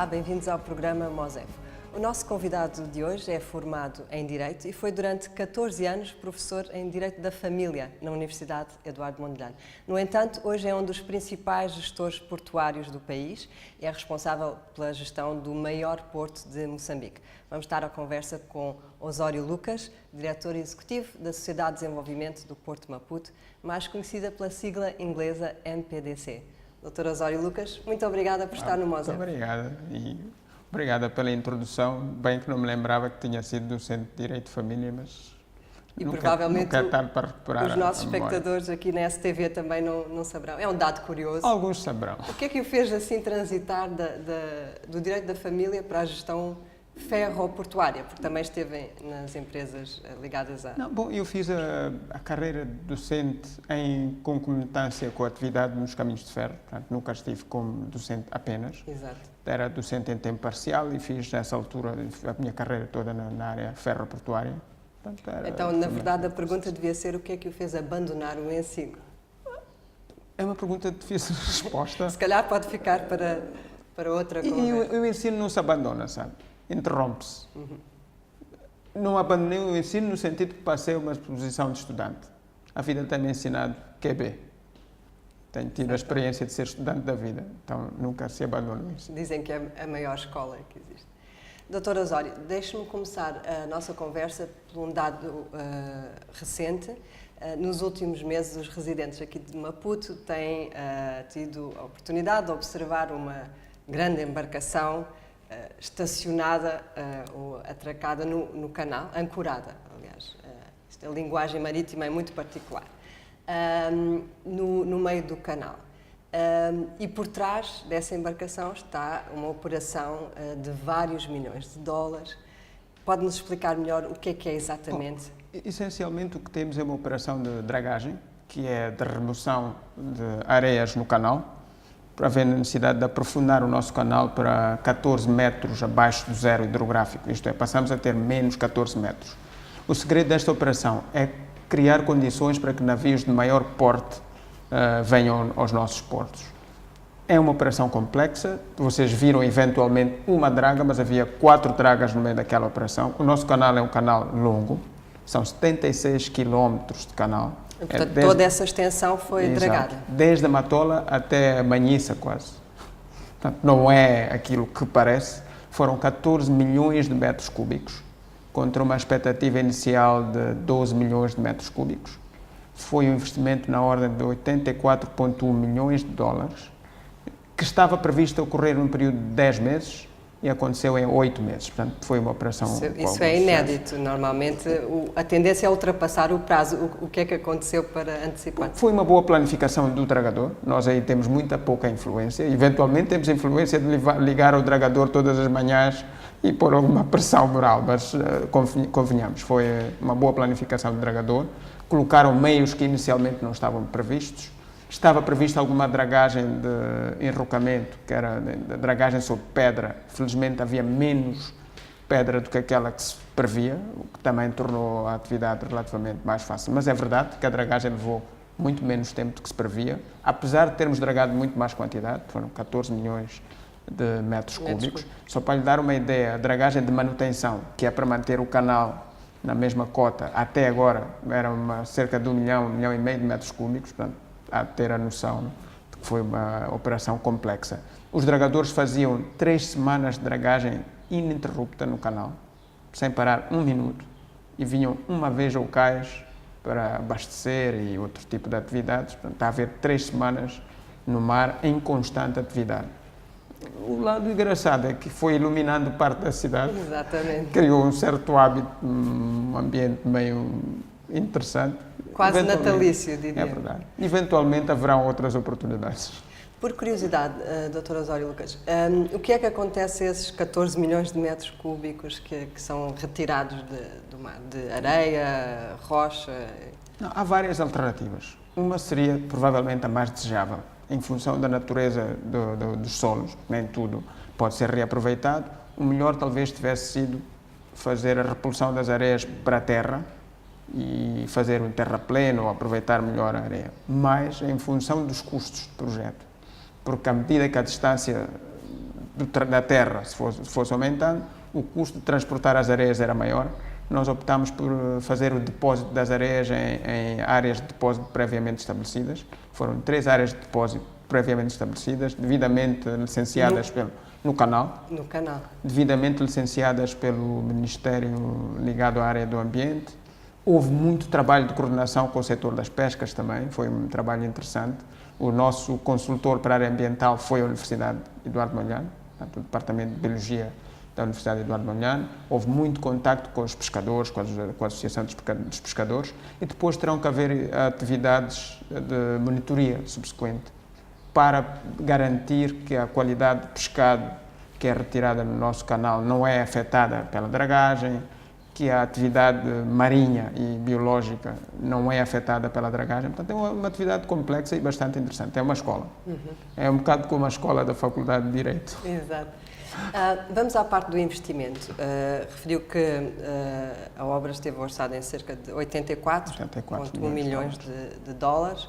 Olá, bem-vindos ao programa Mosef. O nosso convidado de hoje é formado em Direito e foi durante 14 anos professor em Direito da Família na Universidade Eduardo Mondlane. No entanto, hoje é um dos principais gestores portuários do país e é responsável pela gestão do maior porto de Moçambique. Vamos estar à conversa com Osório Lucas, diretor executivo da Sociedade de Desenvolvimento do Porto Maputo, mais conhecida pela sigla inglesa NPDC. Dr. Osório Lucas, muito obrigada por estar no Mosef. Muito obrigada e obrigada pela introdução. Bem que não me lembrava que tinha sido docente de Direito de Família, mas e nunca, provavelmente nunca é tarde para recuperar os nossos a memória. espectadores aqui na STV também não saberão. É um dado curioso. Alguns saberão. O que é que o fez assim transitar do Direito da Família para a gestão ferroportuária? Porque também esteve nas empresas ligadas a... Bom, eu fiz a carreira docente em concomitância com a atividade nos caminhos de ferro. Portanto, nunca estive como docente apenas. Exato. Era docente em tempo parcial e fiz, nessa altura, a minha carreira toda na área ferroportuária. Portanto, então, na verdade, a pergunta devia ser o que é que o fez abandonar o ensino? É uma pergunta de difícil resposta. Se calhar pode ficar para outra conversa. E o ensino não se abandona, sabe? Interrompe-se. Não abandonei o ensino no sentido que passei uma posição de estudante. A vida tem-me ensinado QB. Tenho tido a experiência de ser estudante da vida, então nunca se abandona isso. Dizem que é a maior escola que existe. Dr. Osório, deixe-me começar a nossa conversa por um dado recente. Nos últimos meses, os residentes aqui de Maputo têm tido a oportunidade de observar uma grande embarcação estacionada ou atracada no canal, ancorada, aliás. Esta linguagem marítima é muito particular. No meio do canal. E por trás dessa embarcação está uma operação de vários milhões de dólares. Pode-nos explicar melhor o que é exatamente? Bom, essencialmente o que temos é uma operação de dragagem, que é de remoção de areias no canal, para haver necessidade de aprofundar o nosso canal para 14 metros abaixo do zero hidrográfico, isto é, passamos a ter menos 14 metros. O segredo desta operação é criar condições para que navios de maior porte venham aos nossos portos. É uma operação complexa, vocês viram eventualmente uma draga, mas havia 4 dragas no meio daquela operação. O nosso canal é um canal longo, são 76 quilómetros de canal. Portanto, toda essa extensão foi dragada. Desde a Matola até a Manhissa, quase. Portanto, não é aquilo que parece. Foram 14 milhões de metros cúbicos, contra uma expectativa inicial de 12 milhões de metros cúbicos. Foi um investimento na ordem de 84,1 milhões de dólares, que estava previsto ocorrer num período de 10 meses e aconteceu em 8 meses. Portanto, foi uma operação... Isso é inédito. Normalmente, a tendência é ultrapassar o prazo. O que é que aconteceu para antecipar? Foi uma boa planificação do dragador. Nós aí temos muita pouca influência. Eventualmente, temos a influência de ligar o dragador todas as manhãs e pôr alguma pressão moral, mas convenhamos, foi uma boa planificação do dragador. Colocaram meios que inicialmente não estavam previstos. Estava prevista alguma dragagem de enrocamento, que era de dragagem sobre pedra. Felizmente havia menos pedra do que aquela que se previa, o que também tornou a atividade relativamente mais fácil. Mas é verdade que a dragagem levou muito menos tempo do que se previa, apesar de termos dragado muito mais quantidade, foram 14 milhões de metros cúbicos. Só para lhe dar uma ideia, a dragagem de manutenção, que é para manter o canal na mesma cota, até agora era cerca de 1 milhão e meio de metros cúbicos, portanto, há de ter a noção de que foi uma operação complexa. Os dragadores faziam 3 semanas de dragagem ininterrupta no canal, sem parar 1 minuto, e vinham uma vez ao cais para abastecer e outro tipo de atividades. Portanto, está a haver 3 semanas no mar em constante atividade. O lado engraçado é que foi iluminando parte da cidade. Exatamente. Criou um certo hábito, um ambiente meio interessante. Quase natalício, diria. É verdade. Eventualmente haverão outras oportunidades. Por curiosidade, Dr. Osório Lucas, o que é que acontece a esses 14 milhões de metros cúbicos que são retirados do mar? De areia, rocha? Não, há várias alternativas. Uma seria provavelmente a mais desejável, em função da natureza dos solos, nem tudo pode ser reaproveitado. O melhor talvez tivesse sido fazer a repulsão das areias para a terra e fazer um terrapleno ou aproveitar melhor a areia, mas em função dos custos do projeto, porque à medida que a distância da terra, se fosse aumentando, o custo de transportar as areias era maior. Nós optámos por fazer o depósito das areias em áreas de depósito previamente estabelecidas. Foram 3 áreas de depósito previamente estabelecidas, devidamente licenciadas no canal. No canal. Devidamente licenciadas pelo Ministério ligado à área do ambiente. Houve muito trabalho de coordenação com o setor das pescas também, foi um trabalho interessante. O nosso consultor para a área ambiental foi a Universidade Eduardo Mondlane, o Departamento de Biologia da Universidade Eduardo Mondlane. Houve muito contacto com os pescadores, com a Associação dos Pescadores, e depois terão que haver atividades de monitoria subsequente para garantir que a qualidade de pescado que é retirada no nosso canal não é afetada pela dragagem, que a atividade marinha e biológica não é afetada pela dragagem. Portanto, é uma atividade complexa e bastante interessante. É uma escola. É um bocado como a escola da Faculdade de Direito. Exato. Vamos à parte do investimento. Referiu que a obra esteve orçada em cerca de 84,1 milhões de dólares.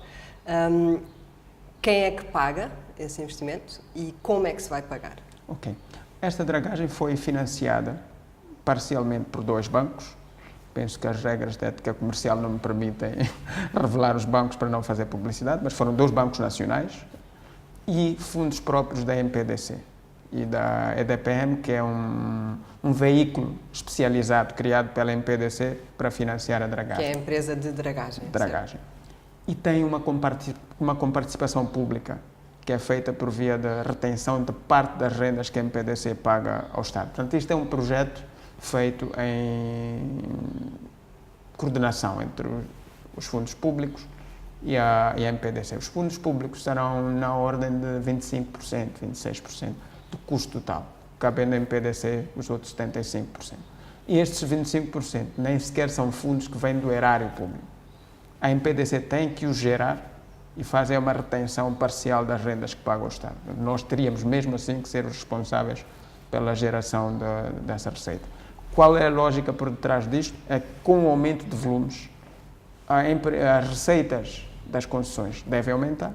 Quem é que paga esse investimento e como é que se vai pagar? Ok. Esta dragagem foi financiada parcialmente por 2 bancos. Penso que as regras de ética comercial não me permitem revelar os bancos para não fazer publicidade, mas foram 2 bancos nacionais e fundos próprios da MPDC e da EDPM, que é um veículo especializado criado pela MPDC para financiar a dragagem. Que é a empresa de dragagem. Dragagem. E tem uma comparticipação pública que é feita por via da retenção de parte das rendas que a MPDC paga ao Estado. Portanto, isto é um projeto feito em coordenação entre os fundos públicos e a MPDC. Os fundos públicos serão na ordem de 25%, 26% do custo total, cabendo a MPDC os outros 75%. E estes 25% nem sequer são fundos que vêm do erário público. A MPDC tem que os gerar e fazer uma retenção parcial das rendas que paga o Estado. Nós teríamos mesmo assim que ser os responsáveis pela geração dessa receita. Qual é a lógica por detrás disto? É que com o aumento de volumes, as receitas das concessões devem aumentar,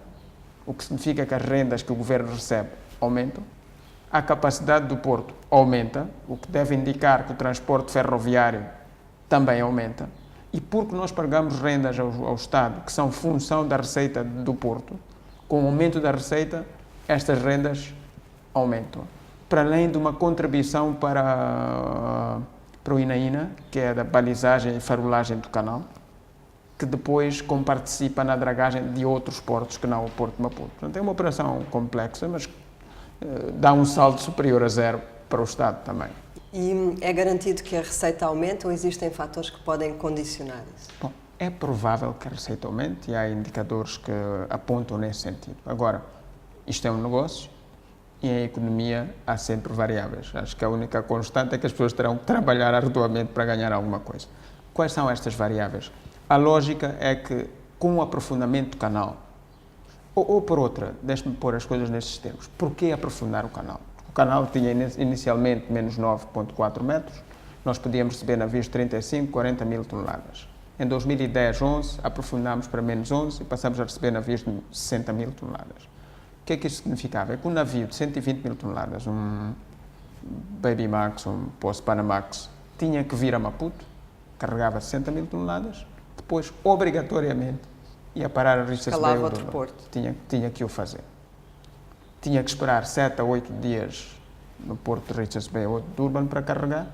o que significa que as rendas que o Governo recebe aumentam, a capacidade do Porto aumenta, o que deve indicar que o transporte ferroviário também aumenta, e porque nós pagamos rendas ao Estado, que são função da receita do Porto, com o aumento da receita, estas rendas aumentam. Para além de uma contribuição para o INAINA, que é da balizagem e farolagem do canal, que depois comparticipa na dragagem de outros portos que não o Porto de Maputo. Portanto, é uma operação complexa, mas dá um saldo superior a 0 para o Estado também. E é garantido que a receita aumente ou existem fatores que podem condicionar isso? Bom, é provável que a receita aumente e há indicadores que apontam nesse sentido. Agora, isto é um negócio e em economia há sempre variáveis. Acho que a única constante é que as pessoas terão que trabalhar arduamente para ganhar alguma coisa. Quais são estas variáveis? A lógica é que, com o aprofundamento do canal, ou por outra, deixe-me pôr as coisas nestes termos, porquê aprofundar o canal? O canal tinha inicialmente menos 9,4 metros, nós podíamos receber navios de 35, 40 mil toneladas. Em 2010, 11, aprofundámos para menos 11 e passamos a receber navios de 60 mil toneladas. O que é que isso significava? É que um navio de 120 mil toneladas, um Baby Max, um Poço Panamax, tinha que vir a Maputo, carregava 60 mil toneladas, depois, obrigatoriamente, ia parar a Richards Bay. Outro porto. Tinha que o fazer. Tinha que esperar 7 a 8 dias no porto de Richards Bay ou de Durban para carregar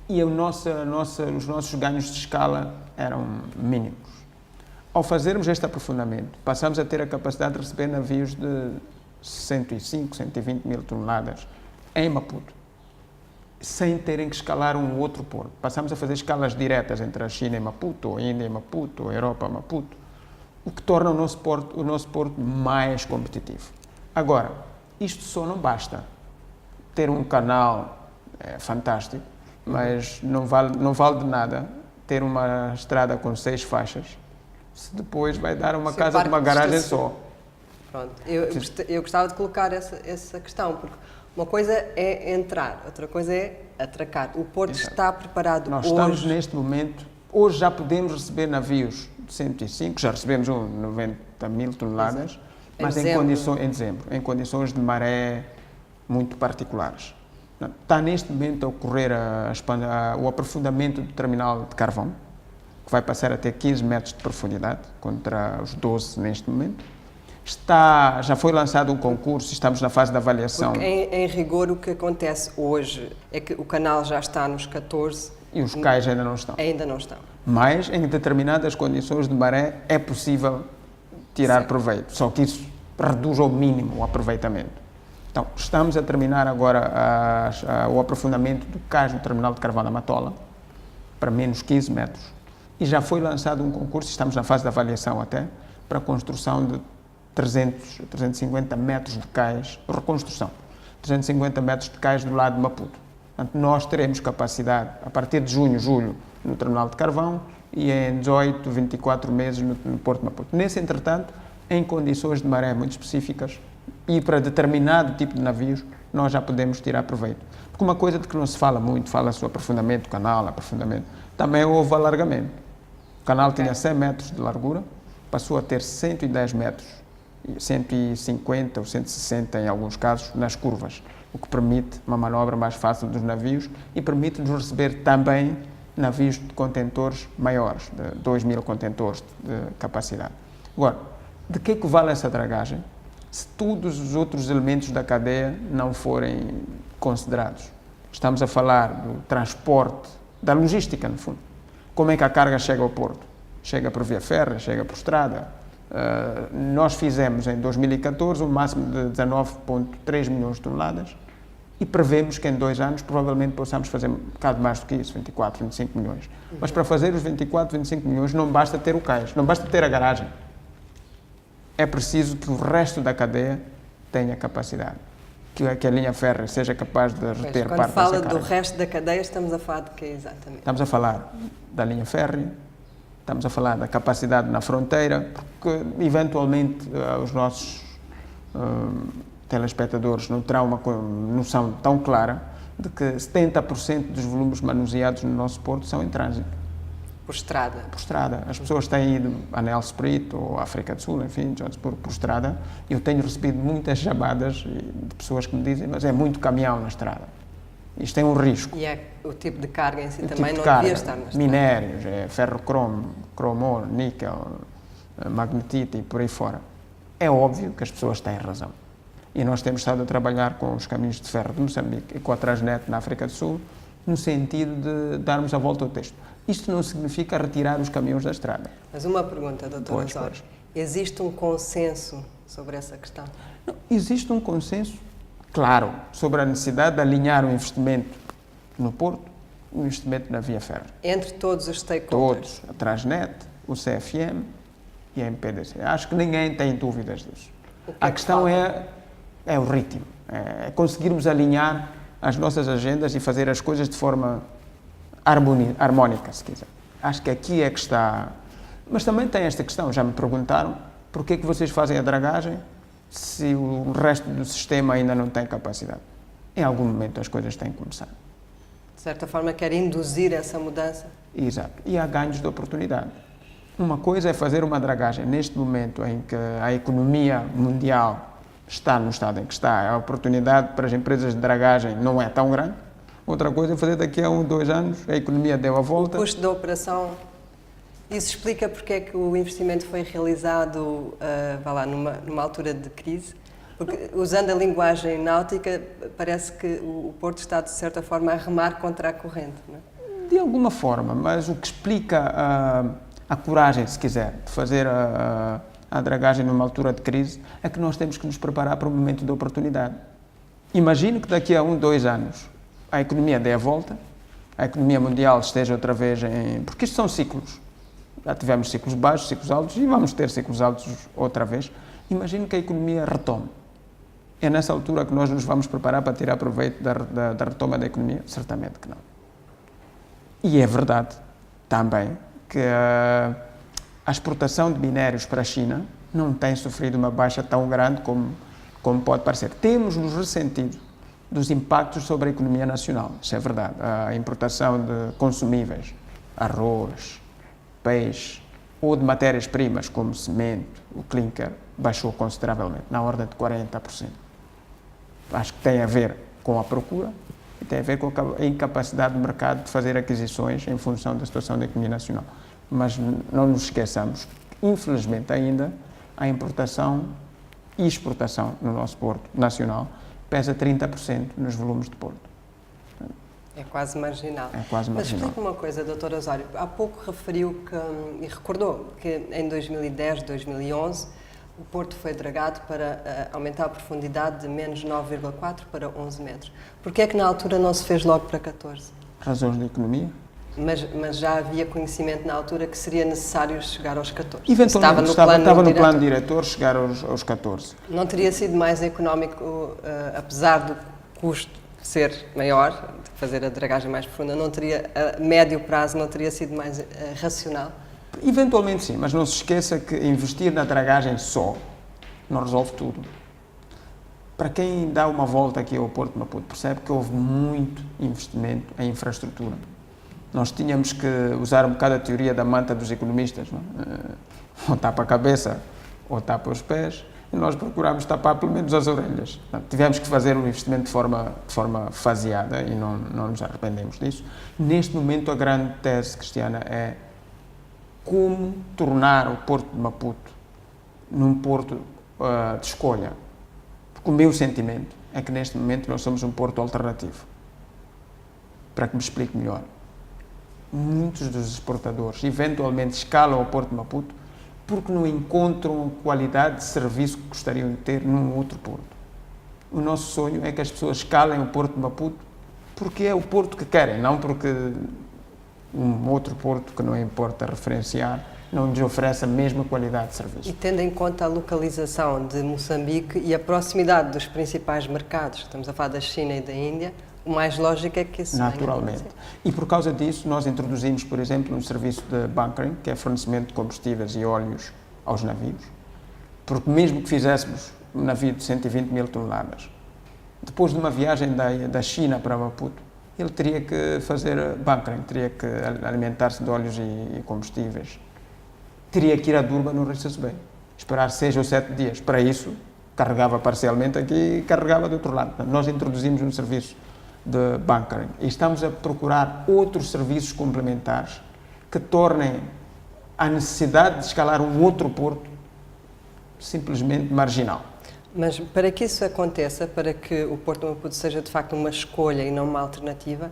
e os nossos ganhos de escala eram mínimos. Ao fazermos este aprofundamento, passamos a ter a capacidade de receber navios de 105, 120 mil toneladas em Maputo, sem terem que escalar um outro porto. Passamos a fazer escalas diretas entre a China e Maputo, ou a Índia e Maputo, ou a Europa e Maputo, o que torna o nosso porto mais competitivo. Agora, isto só não basta. Ter um canal é fantástico, mas não vale de nada ter uma estrada com 6 faixas, se depois vai dar uma casa de uma garagem só. Pronto, eu gostava de colocar essa questão, porque uma coisa é entrar, outra coisa é atracar. O Porto está preparado Nós hoje? Estamos neste momento, hoje já podemos receber navios de 105, já recebemos 90 mil toneladas, mas em condições de maré muito particulares. Está neste momento a ocorrer o aprofundamento do terminal de carvão, que vai passar a ter 15 metros de profundidade, contra os 12 neste momento. Já foi lançado um concurso, estamos na fase de avaliação. Porque em rigor o que acontece hoje é que o canal já está nos 14 e os cais ainda não estão. Ainda não estão. Mas em determinadas condições de maré é possível tirar proveito, só que isso reduz ao mínimo o aproveitamento. Então, estamos a terminar agora o aprofundamento do cais do terminal de carvão da Matola, para menos 15 metros, e já foi lançado um concurso, estamos na fase de avaliação até, para a construção de 350 metros de cais, reconstrução, 350 metros de cais do lado de Maputo. Portanto, nós teremos capacidade, a partir de junho, julho, no terminal de carvão e em 18, 24 meses no Porto de Maputo. Nesse, entretanto, em condições de maré muito específicas e para determinado tipo de navios, nós já podemos tirar proveito. Porque uma coisa de que não se fala muito, fala-se o aprofundamento do canal, aprofundamento, também houve alargamento. O canal tinha 100 metros de largura, passou a ter 110 metros, 150 ou 160 em alguns casos, nas curvas, o que permite uma manobra mais fácil dos navios e permite-nos receber também navios de contentores maiores, de 2.000 contentores de capacidade. Agora, de que vale essa dragagem se todos os outros elementos da cadeia não forem considerados? Estamos a falar do transporte, da logística, no fundo. Como é que a carga chega ao porto? Chega por via férrea, chega por estrada. Nós fizemos em 2014 um máximo de 19,3 milhões de toneladas e prevemos que em 2 anos provavelmente possamos fazer um bocado mais do que isso, 24, 25 milhões. Mas para fazer os 24, 25 milhões não basta ter o cais, não basta ter a garagem. É preciso que o resto da cadeia tenha capacidade, que a linha férrea seja capaz de reter parte dessa carga. Quando fala do resto da cadeia, estamos a falar de quê exatamente? Estamos a falar da linha férrea, estamos a falar da capacidade na fronteira, porque eventualmente os nossos telespectadores não terão uma noção tão clara de que 70% dos volumes manuseados no nosso porto são em trânsito. Por estrada? Por estrada. As pessoas têm ido a Nelspruit ou África do Sul, enfim, Johannesburg, por estrada. Eu tenho recebido muitas chamadas de pessoas que me dizem, mas é muito caminhão na estrada. Isto é um risco. E é o tipo de carga em si também não devia estar na estrada. Minérios, ferro-cromo, cromo, níquel, magnetita e por aí fora. É óbvio que as pessoas têm razão. E nós temos estado a trabalhar com os caminhos de ferro de Moçambique e com a Transnet na África do Sul, no sentido de darmos a volta ao texto. Isto não significa retirar os caminhões da estrada. Mas uma pergunta, Dr. Osório. Existe um consenso sobre essa questão? Não, existe um consenso, claro, sobre a necessidade de alinhar o investimento no porto e o investimento na via férrea. Entre todos os stakeholders? Todos. A Transnet, o CFM e a MPDC. Acho que ninguém tem dúvidas disso. A questão é o ritmo. É conseguirmos alinhar as nossas agendas e fazer as coisas de forma harmónica, se quiser. Acho que aqui é que está. Mas também tem esta questão, já me perguntaram, porquê que vocês fazem a dragagem se o resto do sistema ainda não tem capacidade? Em algum momento as coisas têm que começar. De certa forma quer induzir essa mudança? Exato. E há ganhos de oportunidade. Uma coisa é fazer uma dragagem neste momento em que a economia mundial está no estado em que está, a oportunidade para as empresas de dragagem não é tão grande. Outra coisa é fazer daqui a 1, 2 anos, a economia deu a volta. O custo da operação, isso explica porque é que o investimento foi realizado numa altura de crise? Porque, usando a linguagem náutica, parece que o Porto está, de certa forma, a remar contra a corrente, não é? De alguma forma, mas o que explica a coragem, se quiser, de fazer a dragagem numa altura de crise, é que nós temos que nos preparar para um momento de oportunidade. Imagino que daqui a 1, 2 anos a economia dê a volta, a economia mundial esteja outra vez em... Porque isto são ciclos. Já tivemos ciclos baixos, ciclos altos e vamos ter ciclos altos outra vez. Imagino que a economia retome. É nessa altura que nós nos vamos preparar para tirar proveito da retoma da economia? Certamente que não. E é verdade também que a exportação de minérios para a China não tem sofrido uma baixa tão grande como pode parecer. Temos nos ressentido dos impactos sobre a economia nacional, isso é verdade. A importação de consumíveis, arroz, peixe, ou de matérias-primas como cimento, o clinker, baixou consideravelmente, na ordem de 40%. Acho que tem a ver com a procura e tem a ver com a incapacidade do mercado de fazer aquisições em função da situação da economia nacional. Mas não nos esqueçamos, infelizmente ainda, a importação e exportação no nosso porto nacional pesa 30% nos volumes de porto. É quase marginal. É quase marginal. Mas explique-me uma coisa, Dr. Osório. Há pouco referiu e recordou que em 2010, 2011, o porto foi dragado para aumentar a profundidade de menos 9,4 para 11 metros. Porquê é que na altura não se fez logo para 14? Razões da economia? Mas já havia conhecimento na altura que seria necessário chegar aos 14. Eventualmente estava no plano diretor chegar aos 14. Não teria sido mais económico, apesar do custo ser maior, de fazer a dragagem mais profunda, não teria, a médio prazo, não teria sido mais racional? Eventualmente sim, mas não se esqueça que investir na dragagem só não resolve tudo. Para quem dá uma volta aqui ao Porto de Maputo, percebe que houve muito investimento em infraestrutura. Nós tínhamos que usar um bocado a teoria da manta dos economistas, não? Ou tapa a cabeça ou tapa os pés, e nós procurámos tapar pelo menos as orelhas. Tivemos que fazer um investimento de forma faseada e não nos arrependemos disso. Neste momento, a grande tese, Cristiana, é como tornar o Porto de Maputo num porto de escolha. Porque o meu sentimento é que neste momento nós somos um porto alternativo. Para que me explique melhor. Muitos dos exportadores eventualmente escalam ao Porto de Maputo porque não encontram a qualidade de serviço que gostariam de ter num outro porto. O nosso sonho é que as pessoas escalem o Porto de Maputo porque é o porto que querem, não porque um outro porto que não importa referenciar não lhes oferece a mesma qualidade de serviço. E tendo em conta a localização de Moçambique e a proximidade dos principais mercados, estamos a falar da China e da Índia, o mais lógico é que isso naturalmente. E por causa disso, nós introduzimos, por exemplo, um serviço de bunkering, que é fornecimento de combustíveis e óleos aos navios, porque mesmo que fizéssemos um navio de 120 mil toneladas, depois de uma viagem da China para Maputo, ele teria que fazer bunkering, teria que alimentar-se de óleos e combustíveis, teria que ir a Durban no Richards Bay, esperar 6 ou 7 dias. Para isso, carregava parcialmente aqui e carregava do outro lado. Nós introduzimos um serviço de bunkering e estamos a procurar outros serviços complementares que tornem a necessidade de escalar um outro porto simplesmente marginal. Mas para que isso aconteça, para que o Porto de Maputo seja de facto uma escolha e não uma alternativa,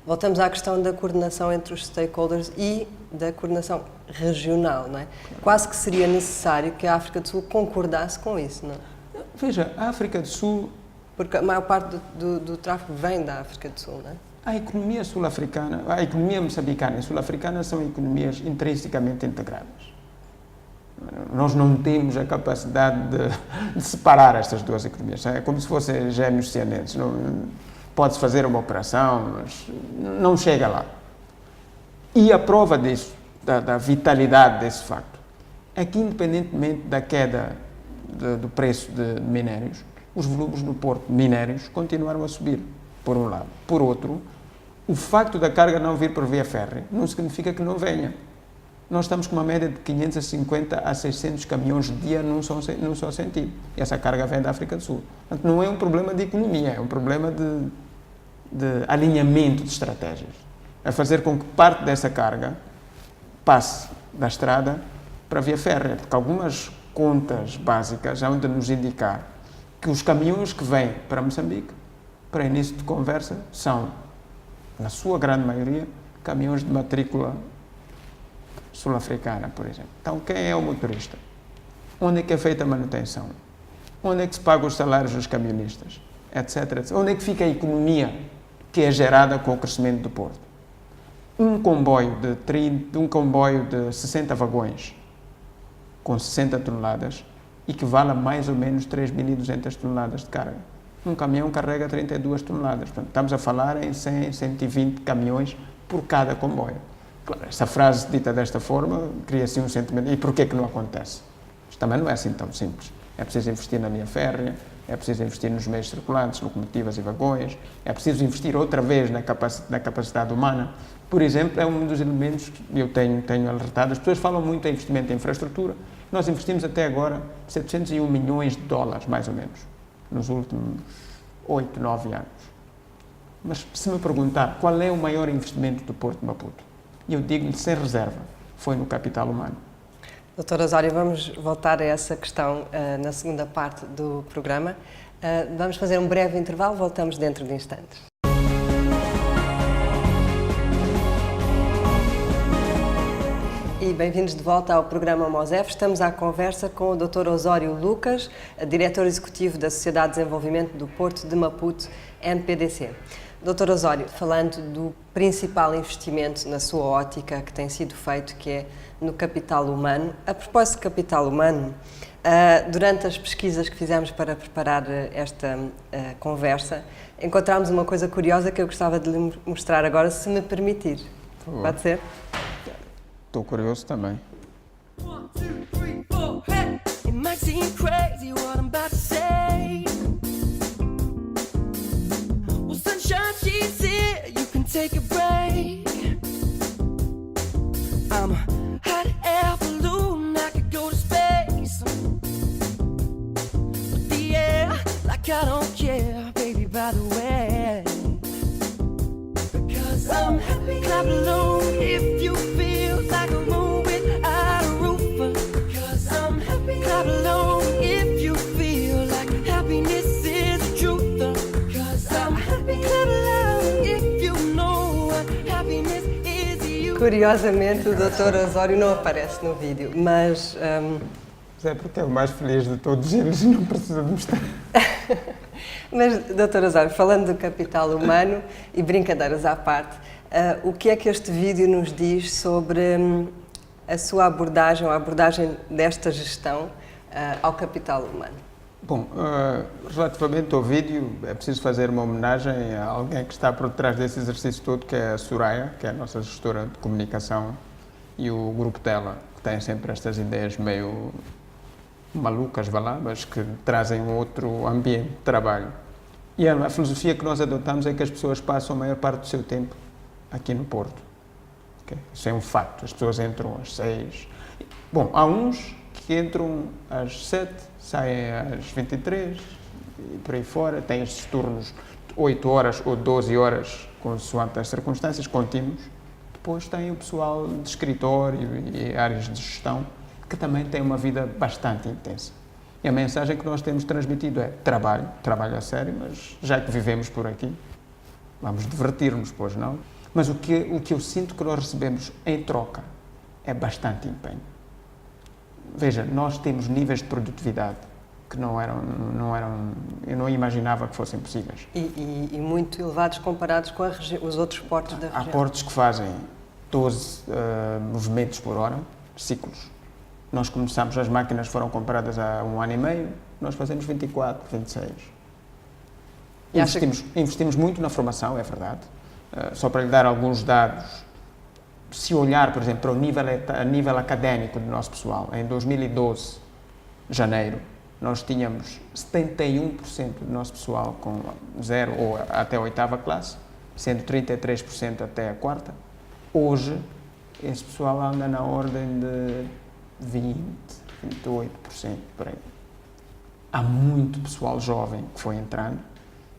voltamos à questão da coordenação entre os stakeholders e da coordenação regional, não é? Quase que seria necessário que a África do Sul concordasse com isso, não é? Veja, a África do Sul... Porque a maior parte do tráfego vem da África do Sul, não é? A economia sul-africana, a economia moçambicana e sul-africana são economias intrinsecamente integradas. Nós não temos a capacidade de separar estas duas economias. É como se fossem gêmeos sianeses. Pode-se fazer uma operação, mas não chega lá. E a prova disso, da vitalidade desse facto, é que independentemente da queda do preço de minérios, os volumes no porto de minérios continuaram a subir, por um lado. Por outro, o facto da carga não vir por via férrea não significa que não venha. Nós estamos com uma média de 550 a 600 caminhões dia num só sentido. E essa carga vem da África do Sul. Portanto, não é um problema de economia, é um problema de alinhamento de estratégias. É fazer com que parte dessa carga passe da estrada para a via férrea, porque algumas contas básicas hão de nos indicar que os caminhões que vêm para Moçambique, para início de conversa, são, na sua grande maioria, caminhões de matrícula sul-africana, por exemplo. Então, quem é o motorista? Onde é que é feita a manutenção? Onde é que se pagam os salários dos camionistas? Etc, etc. Onde é que fica a economia que é gerada com o crescimento do porto? Um comboio de 60 vagões com 60 toneladas equivale a mais ou menos 3.200 toneladas de carga. Um caminhão carrega 32 toneladas. Portanto, estamos a falar em 100, 120 caminhões por cada comboio. Claro, essa frase dita desta forma cria assim um sentimento. E porquê que não acontece? Isto também não é assim tão simples. É preciso investir na linha férrea, é preciso investir nos meios circulantes, locomotivas e vagões, é preciso investir outra vez na capacidade humana. Por exemplo, é um dos elementos que eu tenho alertado. As pessoas falam muito em investimento em infraestrutura. Nós investimos até agora 701 milhões de dólares, mais ou menos, nos últimos 8, 9 anos. Mas se me perguntar qual é o maior investimento do Porto de Maputo, eu digo-lhe sem reserva, foi no capital humano. Doutor Osório, vamos voltar a essa questão na segunda parte do programa. Vamos fazer um breve intervalo, voltamos dentro de instantes. E bem-vindos de volta ao programa MOSEF. Estamos à conversa com o Dr. Osório Lucas, diretor executivo da Sociedade de Desenvolvimento do Porto de Maputo, MPDC. Dr. Osório, falando do principal investimento na sua ótica que tem sido feito, que é no capital humano. A propósito de capital humano, durante as pesquisas que fizemos para preparar esta conversa, encontramos uma coisa curiosa que eu gostava de lhe mostrar agora, se me permitir. Pode ser? Estou curioso também. 1, 2, 3, 4, hey! It might seem crazy what I'm about to say. Well, sunshine, she's here, you can take a break. I'm a hot air balloon, I could go to space. But the air, like I don't care, baby, by the way. Because I'm happy, clap along if you feel like a room without a roof. Because I'm happy, clap along if you feel like happiness is the truth. Because I'm happy, clap along if you know what happiness is to you. Curiosamente, o Dr. Osório não aparece no vídeo, mas... É porque é o mais feliz de todos eles e não precisa de mostrar. Mas, Dr. Osório, falando do capital humano e brincadeiras à parte, o que é que este vídeo nos diz sobre a sua abordagem, ou a abordagem desta gestão ao capital humano? Bom, relativamente ao vídeo, é preciso fazer uma homenagem a alguém que está por trás desse exercício todo, que é a Soraya, que é a nossa gestora de comunicação, e o grupo dela, que tem sempre estas ideias meio malucas, vá lá, mas que trazem um outro ambiente de trabalho. E a filosofia que nós adotamos é que as pessoas passam a maior parte do seu tempo aqui no Porto. Okay? Isso é um facto. As pessoas entram às 6. Bom, há uns que entram às 7, saem às 23 e por aí fora. Têm estes turnos de 8 horas ou 12 horas, consoante as circunstâncias, contínuos. Depois tem o pessoal de escritório e áreas de gestão, que também tem uma vida bastante intensa. E a mensagem que nós temos transmitido é trabalho a sério, mas já que vivemos por aqui, vamos divertir-nos, pois não? Mas o que eu sinto que nós recebemos em troca é bastante empenho. Veja, nós temos níveis de produtividade que não eram, eu não imaginava que fossem possíveis. E muito elevados comparados com os outros portos da região. Há portos que fazem 12 movimentos por hora, ciclos. Nós começamos, as máquinas foram compradas há 1 ano e meio, nós fazemos 24, 26. Investimos muito na formação, é verdade. Só para lhe dar alguns dados, se olhar, por exemplo, para o nível académico do nosso pessoal, em 2012, janeiro, nós tínhamos 71% do nosso pessoal com 0 ou até a 8ª classe, sendo 33% até a 4ª. Hoje, esse pessoal anda na ordem de 20, 28%, por aí. Há muito pessoal jovem que foi entrando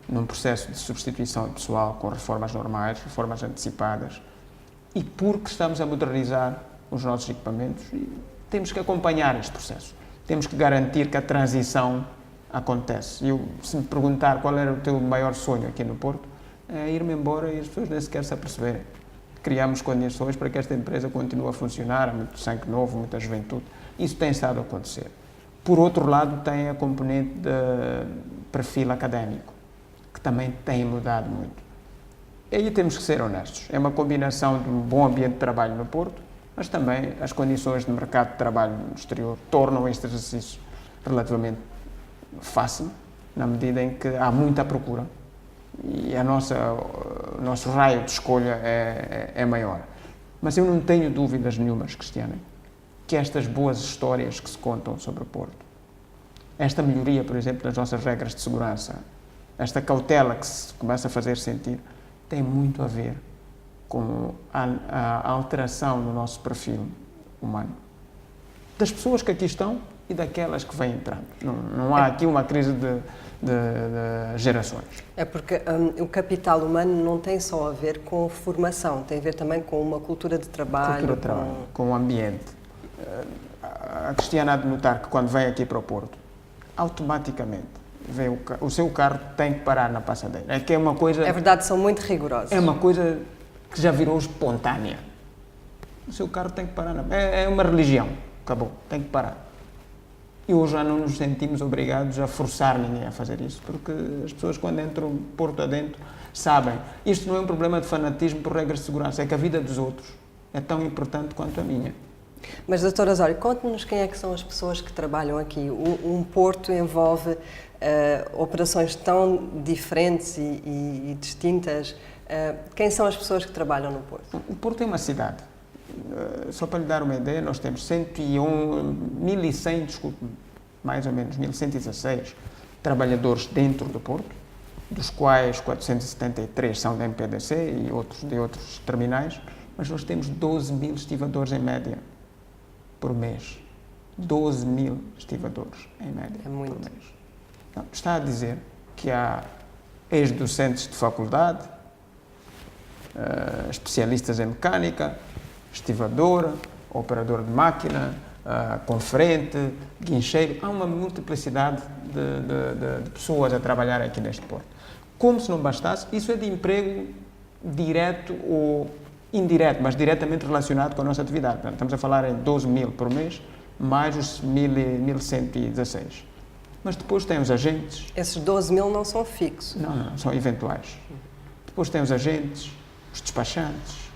num processo de substituição de pessoal com reformas normais, reformas antecipadas, e porque estamos a modernizar os nossos equipamentos, e temos que acompanhar este processo. Temos que garantir que a transição acontece. Se me perguntar qual era o teu maior sonho aqui no Porto, é ir-me embora e as pessoas nem sequer se aperceberem. Criamos condições para que esta empresa continue a funcionar, há muito sangue novo, muita juventude. Isso tem estado a acontecer. Por outro lado, tem a componente de perfil académico, que também tem mudado muito. E aí temos que ser honestos. É uma combinação de um bom ambiente de trabalho no Porto, mas também as condições de mercado de trabalho no exterior tornam este exercício relativamente fácil, na medida em que há muita procura. E o nosso raio de escolha é maior. Mas eu não tenho dúvidas nenhumas, Cristiana, que estas boas histórias que se contam sobre o Porto, esta melhoria, por exemplo, das nossas regras de segurança, esta cautela que se começa a fazer sentir, tem muito a ver com a alteração no nosso perfil humano. Das pessoas que aqui estão e daquelas que vêm entrando. Não há aqui uma crise de gerações. É porque o capital humano não tem só a ver com formação, tem a ver também com uma cultura de trabalho. Com o ambiente. A Cristiana há de notar que quando vem aqui para o Porto, automaticamente o seu carro tem que parar na passadeira. É que é uma coisa... É verdade, são muito rigorosos. É uma coisa que já virou espontânea. O seu carro tem que parar. É uma religião. Acabou. Tem que parar. E hoje já não nos sentimos obrigados a forçar ninguém a fazer isso, porque as pessoas, quando entram Porto adentro, sabem. Isto não é um problema de fanatismo por regras de segurança, é que a vida dos outros é tão importante quanto a minha. Mas, Dr. Osório, conte-nos quem é que são as pessoas que trabalham aqui. Um porto envolve operações tão diferentes e distintas. Quem são as pessoas que trabalham no Porto? O Porto é uma cidade. Só para lhe dar uma ideia, nós temos 1.100, desculpe, mais ou menos 1.116 trabalhadores dentro do Porto, dos quais 473 são da MPDC e outros de outros terminais, mas nós temos 12.000 estivadores em média por mês. 12.000 estivadores em média por mês. Então, está a dizer que há ex-docentes de faculdade, especialistas em mecânica, estivador, operador de máquina, conferente, guincheiro. Há uma multiplicidade de pessoas a trabalhar aqui neste Porto. Como se não bastasse, isso é de emprego direto ou indireto, mas diretamente relacionado com a nossa atividade. Portanto, estamos a falar em 12.000 por mês, mais os 1.116. Mas depois tem os agentes. Esses 12.000 não são fixos? Não, são eventuais. Depois tem os agentes, os despachantes,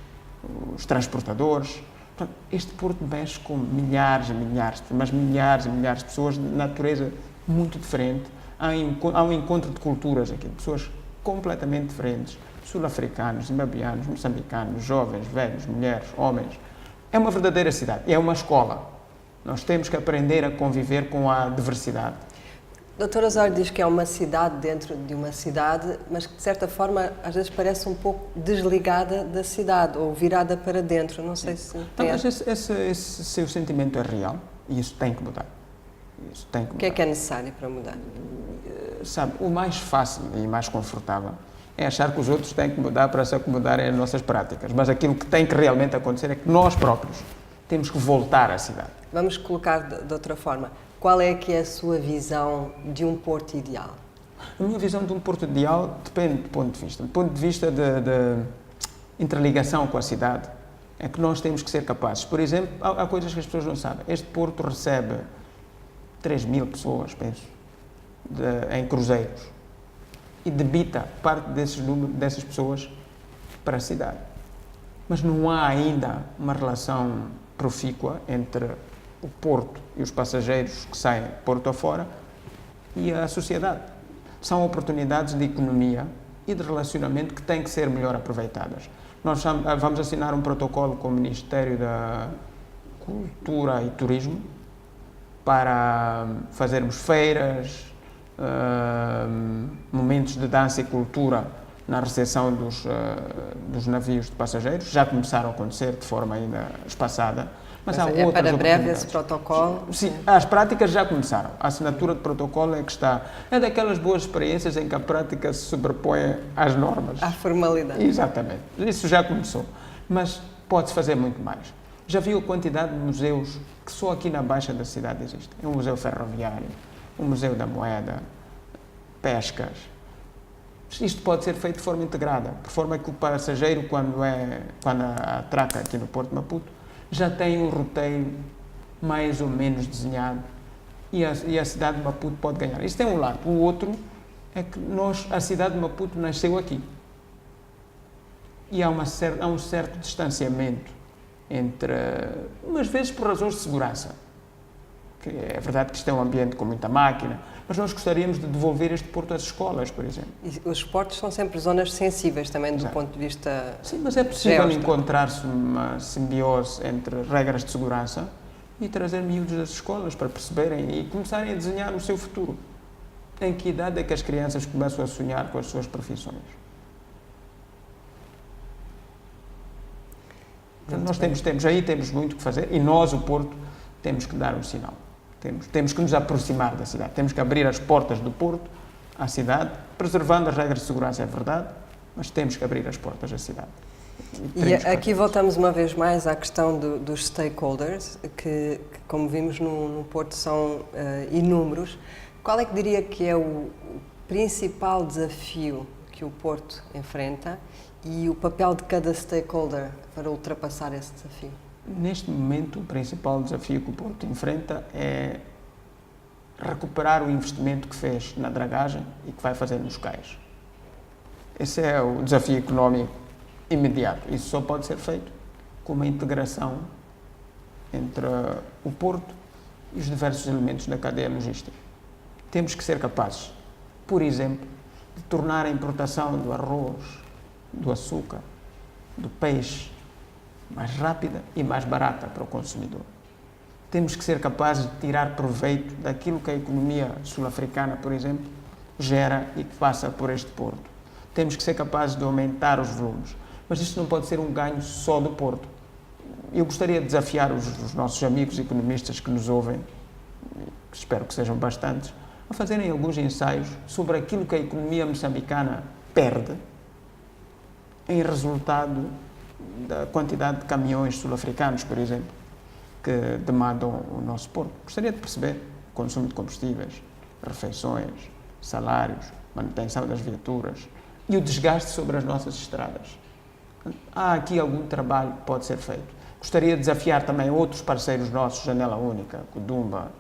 os transportadores. Portanto, este Porto mexe com milhares e milhares de pessoas de natureza muito diferente. Há um encontro de culturas aqui, de pessoas completamente diferentes. Sul-africanos, zimbabianos, moçambicanos, jovens, velhos, mulheres, homens. É uma verdadeira cidade, é uma escola. Nós temos que aprender a conviver com a diversidade. Dr. Osório diz que é uma cidade dentro de uma cidade, mas que de certa forma às vezes parece um pouco desligada da cidade ou virada para dentro. Não sei se tem... Mas esse seu sentimento é real e isso tem que mudar. O que é necessário para mudar? Sabe, o mais fácil e mais confortável é achar que os outros têm que mudar para se acomodarem às nossas práticas. Mas aquilo que tem que realmente acontecer é que nós próprios temos que voltar à cidade. Vamos colocar de outra forma. Qual é que é a sua visão de um Porto ideal? A minha visão de um Porto ideal depende do ponto de vista. Do ponto de vista de interligação com a cidade, é que nós temos que ser capazes. Por exemplo, há coisas que as pessoas não sabem. Este Porto recebe 3.000 pessoas, penso, em cruzeiros. E debita parte dessas pessoas para a cidade. Mas não há ainda uma relação profícua entre o Porto e os passageiros que saem Porto afora e a sociedade. São oportunidades de economia e de relacionamento que têm que ser melhor aproveitadas. Nós vamos assinar um protocolo com o Ministério da Cultura e Turismo para fazermos feiras, momentos de dança e cultura na recepção dos navios de passageiros. Já começaram a acontecer de forma ainda espaçada, mas há outras para breve oportunidades. esse protocolo? Sim, as práticas já começaram. A assinatura de protocolo é que está. É daquelas boas experiências em que a prática se sobrepõe às normas. À formalidade. Exatamente. Isso já começou. Mas pode-se fazer muito mais. Já viu a quantidade de museus que só aqui na Baixa da cidade existem? É um museu ferroviário, um museu da moeda, pescas. Isto pode ser feito de forma integrada, de forma que o passageiro, quando atraca aqui no Porto de Maputo, já tem um roteiro mais ou menos desenhado e a cidade de Maputo pode ganhar. Isto é um lado. O outro é que a cidade de Maputo nasceu aqui. E há um certo distanciamento entre, umas vezes por razões de segurança. Que é verdade que isto é um ambiente com muita máquina, mas nós gostaríamos de devolver este Porto às escolas, por exemplo. E os portos são sempre zonas sensíveis também do ponto de vista... Sim, mas é possível encontrar-se uma simbiose entre regras de segurança e trazer miúdos das escolas para perceberem e começarem a desenhar o seu futuro. Em que idade é que as crianças começam a sonhar com as suas profissões? Então, nós temos muito que fazer e nós, o Porto, temos que dar um sinal. Temos que nos aproximar da cidade, temos que abrir as portas do porto à cidade, preservando as regras de segurança, é verdade, mas temos que abrir as portas da cidade. E aqui voltamos uma vez mais à questão dos stakeholders, que como vimos no Porto são inúmeros. Qual é que diria que é o principal desafio que o Porto enfrenta e o papel de cada stakeholder para ultrapassar esse desafio? Neste momento, o principal desafio que o Porto enfrenta é recuperar o investimento que fez na dragagem e que vai fazer nos cais. Esse é o desafio económico imediato. Isso só pode ser feito com uma integração entre o Porto e os diversos elementos da cadeia logística. Temos que ser capazes, por exemplo, de tornar a importação do arroz, do açúcar, do peixe mais rápida e mais barata para o consumidor. Temos que ser capazes de tirar proveito daquilo que a economia sul-africana, por exemplo, gera e que passa por este porto. Temos que ser capazes de aumentar os volumes, mas isto não pode ser um ganho só do porto. Eu gostaria de desafiar os nossos amigos economistas que nos ouvem, que espero que sejam bastantes, a fazerem alguns ensaios sobre aquilo que a economia moçambicana perde em resultado da quantidade de caminhões sul-africanos, por exemplo, que demandam o nosso porto. Gostaria de perceber o consumo de combustíveis, refeições, salários, manutenção das viaturas e o desgaste sobre as nossas estradas. Há aqui algum trabalho que pode ser feito. Gostaria de desafiar também outros parceiros nossos, Janela Única, Kudumba,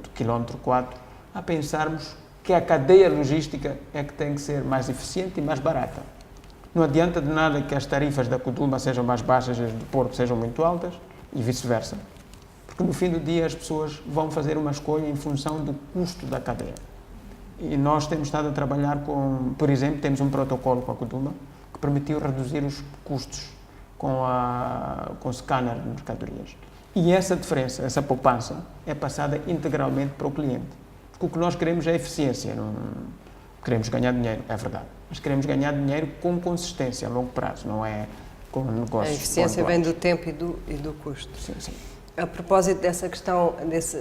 do quilómetro 4, a pensarmos que a cadeia logística é que tem que ser mais eficiente e mais barata. Não adianta de nada que as tarifas da Kudumba sejam mais baixas e as do Porto sejam muito altas e vice-versa. Porque no fim do dia as pessoas vão fazer uma escolha em função do custo da cadeia. E nós temos estado a trabalhar com, por exemplo, temos um protocolo com a Kudumba que permitiu reduzir os custos com o scanner de mercadorias. E essa diferença, essa poupança, é passada integralmente para o cliente. Porque o que nós queremos é eficiência. Não queremos ganhar dinheiro, é verdade. Mas queremos ganhar dinheiro com consistência a longo prazo, não é com negócios. A eficiência pontuais. vem do tempo e do custo. Sim, sim. A propósito dessa questão, desse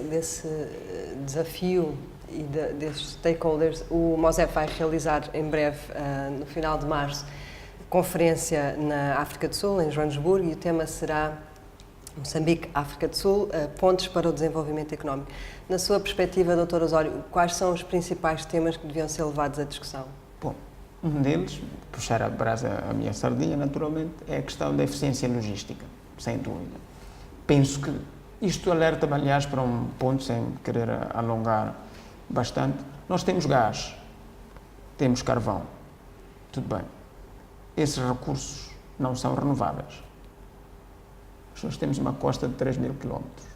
desafio e desses stakeholders, o MOSEF vai realizar em breve, no final de março, conferência na África do Sul, em Joanesburgo, e o tema será Moçambique, África do Sul, pontes para o desenvolvimento económico. Na sua perspectiva, Dr. Osório, quais são os principais temas que deviam ser levados à discussão? Bom, um deles, puxar a brasa à minha sardinha, naturalmente, é a questão da eficiência logística, sem dúvida. Penso que isto alerta-me, aliás, para um ponto, sem querer alongar bastante. Nós temos gás, temos carvão, tudo bem. Esses recursos não são renováveis. Nós temos uma costa de 3.000 quilómetros.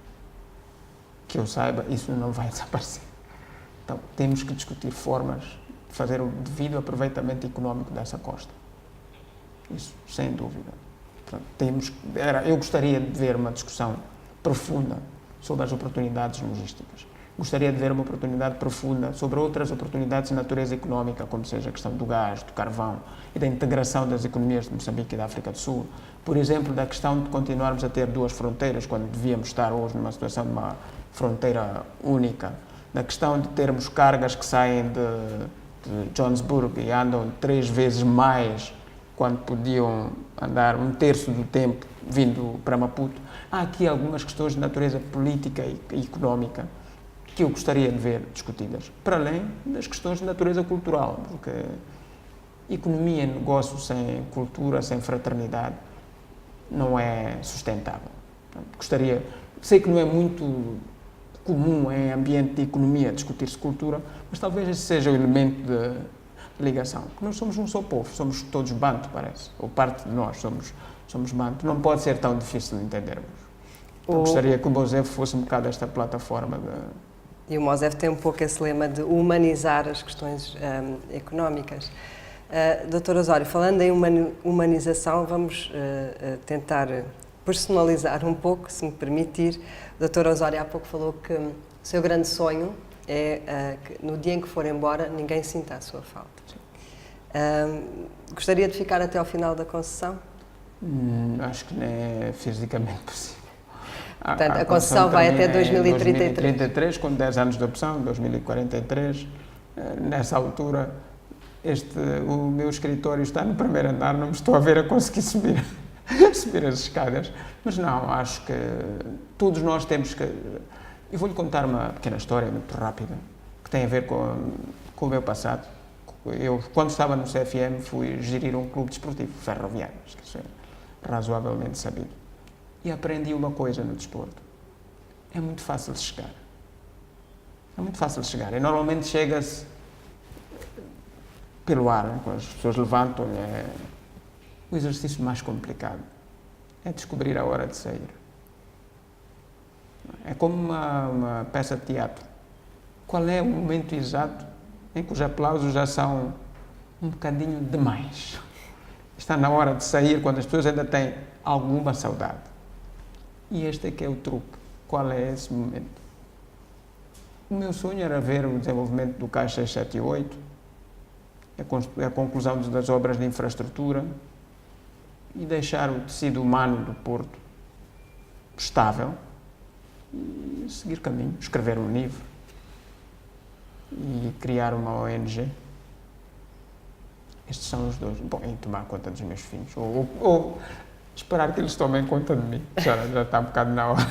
Que eu saiba, isso não vai desaparecer. Então, temos que discutir formas de fazer o devido aproveitamento económico dessa costa. Isso, sem dúvida. Portanto, eu gostaria de ver uma discussão profunda sobre as oportunidades logísticas. Gostaria de ver uma oportunidade profunda sobre outras oportunidades de natureza económica, como seja a questão do gás, do carvão e da integração das economias de Moçambique e da África do Sul. Por exemplo, da questão de continuarmos a ter duas fronteiras, quando devíamos estar hoje numa situação de uma fronteira única. Da questão de termos cargas que saem de Johannesburg e andam 3 vezes mais quando podiam andar 1/3 do tempo vindo para Maputo. Há aqui algumas questões de natureza política e económica que eu gostaria de ver discutidas, para além das questões de natureza cultural, porque economia e negócio sem cultura, sem fraternidade, não é sustentável. Sei que não é muito comum em ambiente de economia discutir-se cultura, mas talvez esse seja o elemento de ligação. Nós somos um só povo, somos todos banto, parece, ou parte de nós somos banto. Não pode ser tão difícil de entendermos. Eu gostaria que o MOSEF fosse um bocado esta plataforma de... E o MOSEF tem um pouco esse lema de humanizar as questões económicas. Dr. Osório, falando em humanização, vamos tentar personalizar um pouco, se me permitir. O Dr. Osório há pouco falou que o seu grande sonho é que no dia em que for embora ninguém sinta a sua falta. Gostaria de ficar até ao final da concessão? Acho que não é fisicamente possível. Portanto, a concessão vai até 2033. 2033, com 10 anos de opção, 2043. Nessa altura, o meu escritório está no primeiro andar, não me estou a ver a conseguir subir as escadas. Mas não, acho que todos nós temos que... Eu vou-lhe contar uma pequena história, muito rápida, que tem a ver com o meu passado. Eu, quando estava no CFM, fui gerir um clube desportivo, ferroviário, que isso é razoavelmente sabido. E aprendi uma coisa no desporto. É muito fácil chegar. É muito fácil chegar. E normalmente chega-se pelo ar, né? Quando as pessoas levantam. O exercício mais complicado é descobrir a hora de sair. É como uma peça de teatro. Qual é o momento exato em que os aplausos já são um bocadinho demais? Está na hora de sair, quando as pessoas ainda têm alguma saudade. E este é que é o truque. Qual é esse momento? O meu sonho era ver o desenvolvimento do CAIS 678, a conclusão das obras de infraestrutura e deixar o tecido humano do Porto estável e seguir caminho, escrever um livro e criar uma ONG. Estes são os dois. Bom, e tomar conta dos meus filhos. Ou esperar que eles tomem conta de mim. Já está um bocado na hora.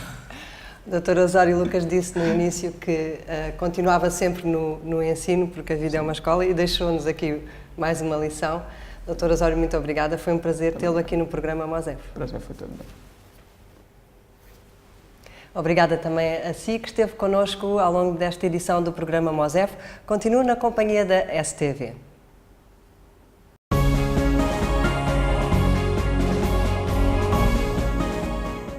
O Dr. Osório Lucas disse no início que continuava sempre no ensino, porque a vida é uma escola, e deixou-nos aqui mais uma lição. Dr. Osório, muito obrigada. Foi um prazer tê-lo aqui no programa Mosef. O prazer foi todo meu. Obrigada também a si que esteve connosco ao longo desta edição do programa Mosef. Continue na companhia da STV.